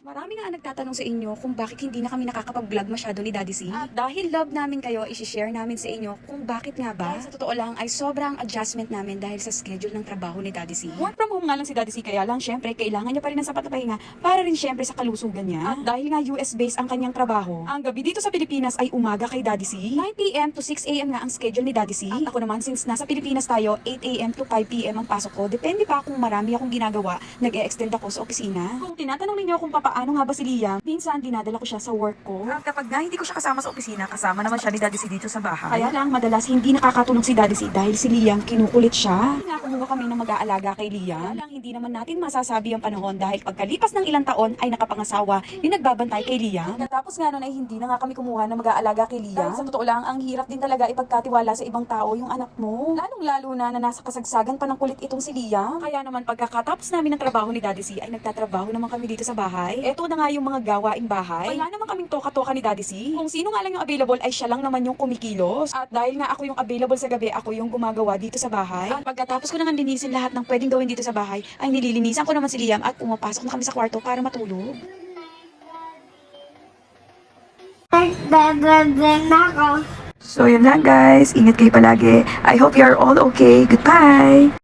Marami nga nagtatanong sa inyo kung bakit hindi na kami nakakapag-vlog masyado ni Daddy C. At dahil love namin kayo, isi-share namin sa inyo kung bakit nga ba. Dahil sa totoo lang ay sobrang adjustment namin dahil sa schedule ng trabaho ni Daddy C. Work from home nga lang si Daddy C, kaya lang syempre kailangan niya pa rin ng sapat na pahinga para rin syempre sa kalusugan niya. At dahil nga US-based ang kanyang trabaho, ang gabi dito sa Pilipinas ay umaga kay Daddy C. 9 PM to 6 AM nga ang schedule ni Daddy C. At ako naman, since nasa Pilipinas tayo, 8 AM to 5 PM ang pasok ko. Depende pa kung marami akong ginagawa, nag-e-extend ako sa opisina. Kung tinatanong ninyo kung paano nga ba si Liam, minsan dinadala ko siya sa work ko. At kapag nga hindi ko siya kasama sa opisina, kasama naman siya ni Daddy C dito sa bahay. Kaya lang madalas hindi nakakatulog si Daddy C dahil si Liam kinukulit siya. Hindi nga kumuha kami ng mag-aalaga kay Liam. Kaya lang hindi naman natin masasabi ang panahon dahil pagkalipas ng ilang taon ay nakapangasawa yung nagbabantay kay Liam. Tapos nga nun ay hindi na nga kami kumuha ng mag-aalaga kay Liam. Dahil sa totoo lang, ang hirap din talaga ipagkatiwala sa ibang tao yung anak mo. Lalong-lalo na nasa kasagsagan pa ng kulit itong si Liam. Kaya naman pagkakatapos namin ng trabaho ni Daddy C ay nagtatrabaho naman kami dito sa bahay. Eto na nga yung mga gawaing bahay. Wala naman kaming toka-toka ni Daddy C. Kung sino nga lang yung available ay siya lang naman yung kumikilos. At dahil nga ako yung available sa gabi, ako yung gumagawa dito sa bahay. At pagkatapos ko naman linisin lahat ng pwedeng gawin dito sa bahay, ay nililinisan ko naman si Liam at pumapasok na kami sa kwarto para matulog. So yun lang guys, ingat kayo palagi. I hope you are all okay. Goodbye!